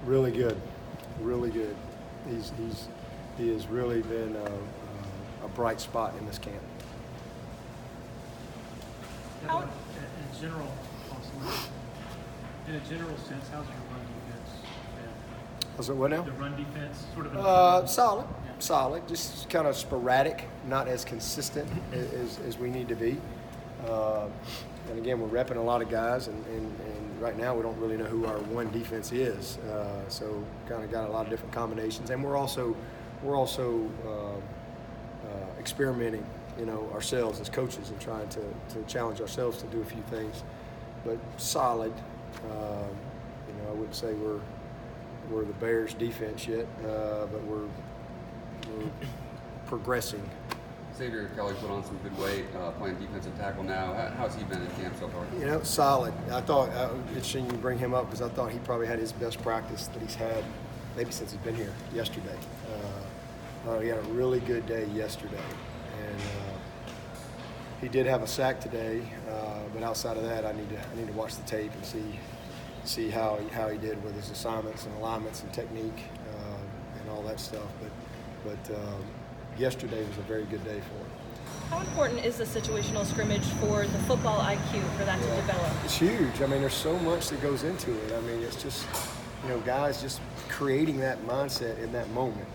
Really good, really good. He has really been a bright spot in this camp. How, in a general, sense, how's your run defense been? Was it what now? The run defense, sort of. Solid, Yeah. solid. Just kind of sporadic, not as consistent as we need to be. And again, we're repping a lot of guys, and right now we don't really know who our one defense is. So kind of got a lot of different combinations, and we're also experimenting, ourselves as coaches and trying to challenge ourselves to do a few things. But solid. I wouldn't say we're the Bears defense yet, but we're progressing. Xavier Kelly put on some good weight, playing defensive tackle now. How's he been in camp so far? Solid. I thought, interesting you bring him up because I thought he probably had his best practice that he's had maybe since he's been here yesterday. He had a really good day yesterday. And he did have a sack today, but outside of that, I need to watch the tape and see how he did with his assignments and alignments and technique and all that stuff. But yesterday was a very good day for him. How important is the situational scrimmage for the football IQ for that to develop? It's huge. I mean, there's so much that goes into it. I mean, it's just, guys just creating that mindset in that moment.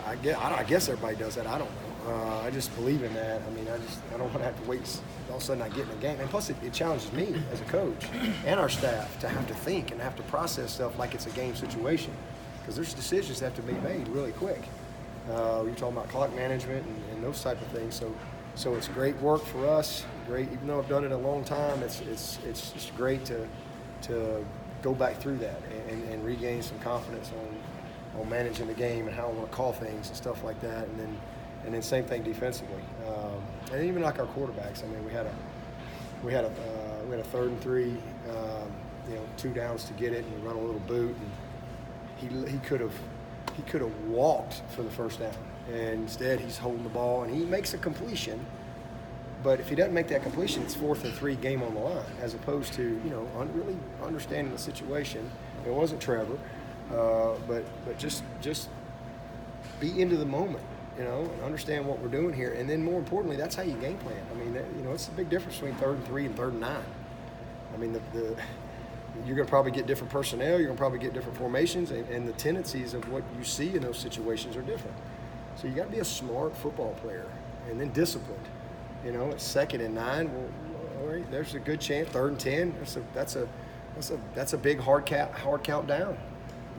I guess everybody does that. I don't know. I just believe in that. I mean, I don't want to have to wait. All of a sudden, I get in the game, and plus, it challenges me as a coach and our staff to have to think and have to process stuff like it's a game situation, because there's decisions that have to be made really quick. You're talking about clock management and those type of things. So it's great work for us. Great, even though I've done it a long time. It's just great to go back through that and regain some confidence on managing the game and how I want to call things and stuff like that. And then same thing defensively. And even like our quarterbacks. I mean, we had a 3rd and 3, 2 downs to get it, and we run a little boot, and he could have walked for the first down, and instead he's holding the ball and he makes a completion. But if he doesn't make that completion, it's 4th and 3, game on the line, as opposed to really understanding the situation. It wasn't Trevor, but just be into the moment, and understand what we're doing here. And then more importantly, that's how you game plan. I mean, it's a big difference between 3rd and 3 and 3rd and 9. I mean, you're going to probably get different personnel, you're going to probably get different formations, and the tendencies of what you see in those situations are different. So you got to be a smart football player, and then disciplined. It's 2nd and 9. Well, all right, there's a good chance. 3rd and 10. That's a big hard count down.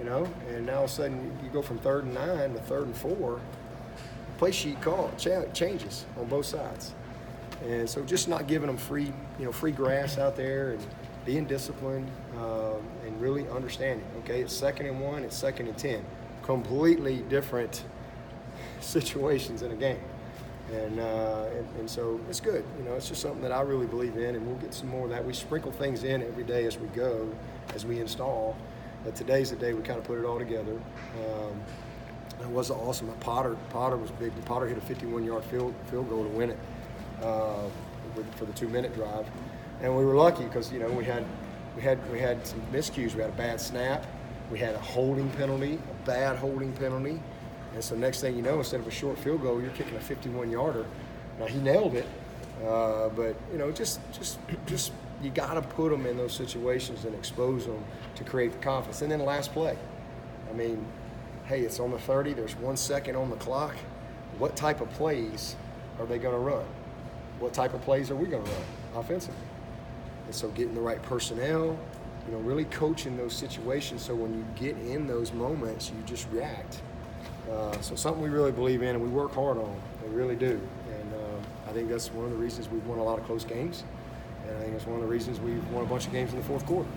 And now all of a sudden you go from 3rd and 9 to 3rd and 4. The play sheet call changes on both sides, and so just not giving them free grass out there and being disciplined and really understanding. Okay, it's 2nd and 1, it's 2nd and 10. Completely different situations in a game. And so it's good. It's just something that I really believe in, and we'll get some more of that. We sprinkle things in every day as we go, as we install. But today's the day we kind of put it all together. It was awesome. Potter was big. Potter hit a 51-yard field goal to win it for the 2-minute drive. And we were lucky because we had some miscues. We had a bad snap, we had a holding penalty, a bad holding penalty, and so next thing you know, instead of a short field goal, you're kicking a 51-yarder. Now he nailed it, but just you got to put them in those situations and expose them to create the confidence. And then the last play, I mean, hey, it's on the 30. There's 1 second on the clock. What type of plays are they going to run? What type of plays are we going to run offensively? And so getting the right personnel, really coaching those situations so when you get in those moments, you just react. So something we really believe in and we work hard on. We really do. And I think that's one of the reasons we've won a lot of close games. And I think it's one of the reasons we've won a bunch of games in the 4th quarter.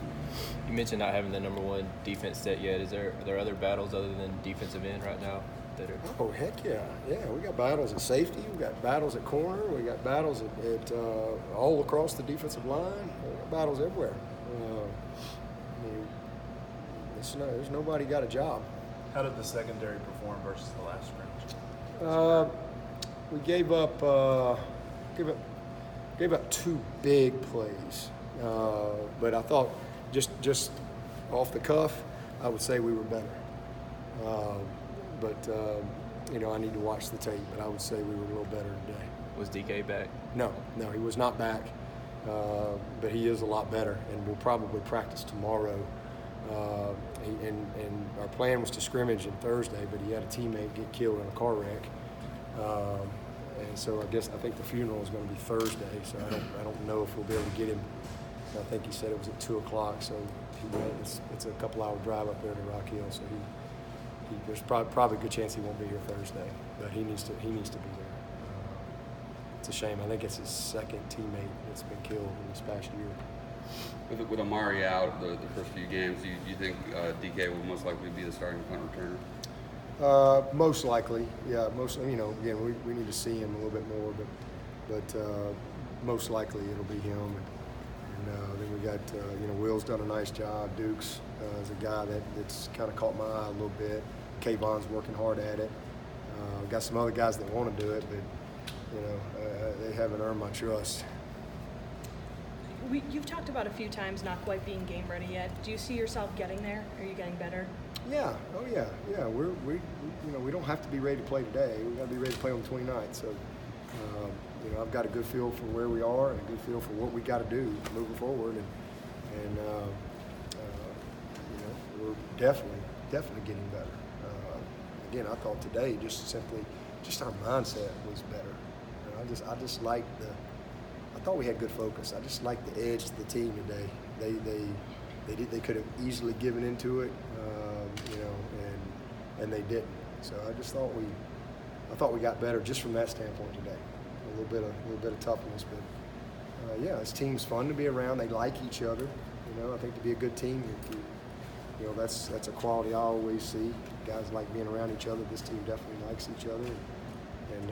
You mentioned not having the number 1 defense set yet. Are there other battles other than defensive end right now that are? Oh, heck yeah. Yeah, we got battles at safety. We got battles at corner. We got battles at all across the defensive line. We got battles everywhere. There's nobody got a job. How did the secondary perform versus the last scrimmage? We gave up 2 big plays, but I thought just off the cuff, I would say we were better. I need to watch the tape, but I would say we were a little better today. Was DK back? No, he was not back, but he is a lot better, and we'll probably practice tomorrow. And our plan was to scrimmage on Thursday, but he had a teammate get killed in a car wreck, and so I think the funeral is going to be Thursday. So I don't know if we'll be able to get him. I think he said it was at 2:00, so it's a couple-hour drive up there to Rock Hill. So there's probably a good chance he won't be here Thursday, but he needs to be there. It's a shame. I think it's his second teammate that's been killed in this past year. With Amari out the first few games, do you think DK will most likely be the starting punt returner? Most likely, yeah. Again, we need to see him a little bit more, but most likely it'll be him. And then we got, Will's done a nice job. Dukes is a guy that's kind of caught my eye a little bit. Kayvon's working hard at it. Got some other guys that want to do it, but they haven't earned my trust. You've talked about a few times not quite being game ready yet. Do you see yourself getting there? Are you getting better? Yeah. Oh yeah. Yeah. We don't have to be ready to play today. We got to be ready to play on the 29th. So, I've got a good feel for where we are and a good feel for what we got to do moving forward, and we're definitely getting better. Again, I thought today just our mindset was better. I just liked I thought we had good focus. I just liked the edge to the team today. They could have easily given into it, and they didn't. So I thought we got better just from that standpoint today. A little bit of toughness, but this team's fun to be around. They like each other. I think to be a good team, that's a quality I always see. Guys like being around each other. This team definitely likes each other, and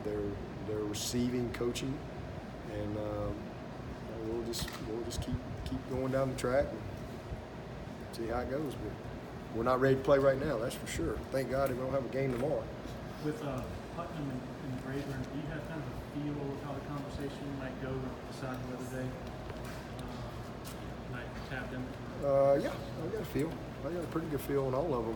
they're receiving coaching, and we'll just keep going down the track and see how it goes. But we're not ready to play right now, that's for sure. Thank God we don't have a game tomorrow. With Putnam and Rayburn, do you have kind of a feel of how the conversation might go with deciding whether they might tap them? Yeah, I got a feel. I got a pretty good feel on all of them,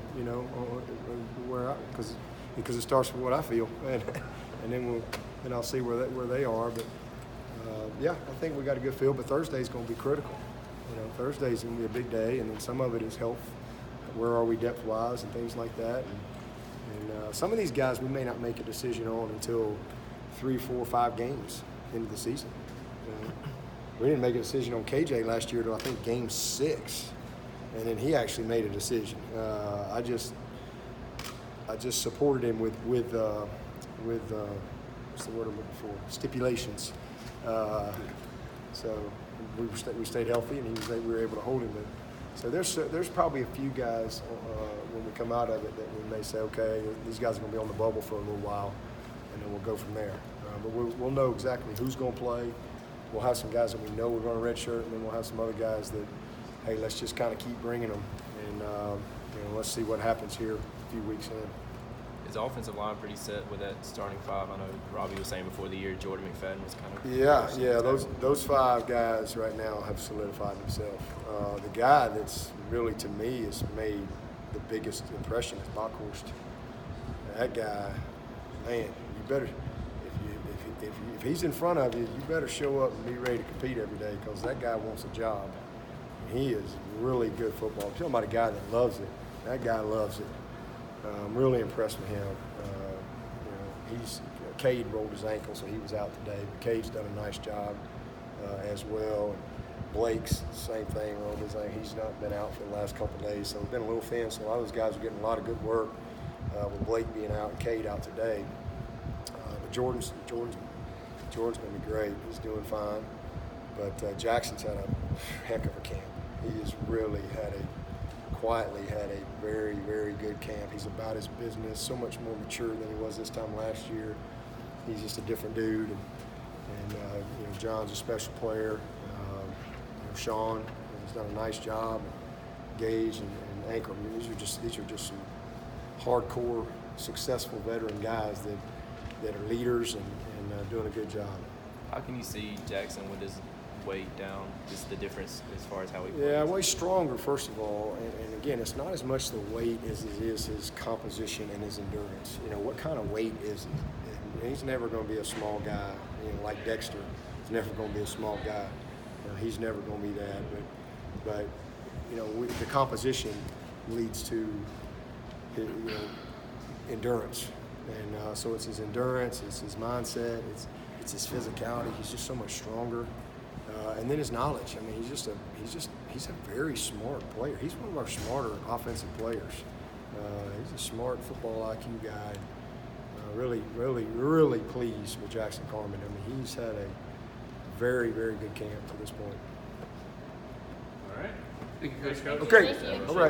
because it starts with what I feel, and then I'll see where they are. But I think we got a good feel. But Thursday's going to be critical. Thursday's going to be a big day, and then some of it is health. Where are we depth-wise and things like that? And some of these guys we may not make a decision on until 3, 4, 5 games into the season. We didn't make a decision on KJ last year until I think game 6, and then he actually made a decision. I just supported him with what's the word I'm looking for? Stipulations. So we stayed healthy, and we were able to hold him. So there's probably a few guys when we come out of it that we may say, okay, these guys are going to be on the bubble for a little while, and then we'll go from there. But we'll know exactly who's going to play. We'll have some guys that we know we're going to redshirt, and then we'll have some other guys that, hey, let's just kind of keep bringing them, and let's see what happens here a few weeks in. Is the offensive line pretty set with that starting 5? I know Robbie was saying before the year Jordan McFadden was kind of... Yeah, those 5 guys right now have solidified themselves. The guy that's really, to me, has made the biggest impression is Bockhorst. That guy, man, you better... If he's in front of you, you better show up and be ready to compete every day, because that guy wants a job. He is really good football. I'm talking about a guy that loves it. That guy loves it. I'm really impressed with him. Cade rolled his ankle, so he was out today. But Cade's done a nice job as well. Blake's same thing, rolled his ankle. He's not been out for the last couple of days, so it's been a little thin. So a lot of those guys are getting a lot of good work with Blake being out and Cade out today. But Jordan's going to be great. He's doing fine. But Jackson's had a heck of a camp. He has really quietly had a very, very good camp. He's about his business, so much more mature than he was this time last year. He's just a different dude. And John's a special player. Sean has done a nice job. Gage and Anchor. I mean, these are just some hardcore, successful veteran guys that are leaders and doing a good job. How can you see Jackson with his weight down? Just the difference as far as how he plays. Yeah, well, he's stronger, first of all. And again, it's not as much the weight as it is his composition and his endurance. You know, what kind of weight is he? And he's never going to be a small guy, you know, like Dexter. He's never going to be a small guy. He's never going to be that. But you know, the composition leads to, you know, endurance. And so it's his endurance, it's his mindset, it's his physicality. He's just so much stronger. And then his knowledge. I mean, he's a very smart player. He's one of our smarter offensive players. He's a smart football IQ guy. Really pleased with Jackson Carman. I mean, he's had a very, very good camp to this point. All right. Thank you, Coach. Okay, Thank you. all right.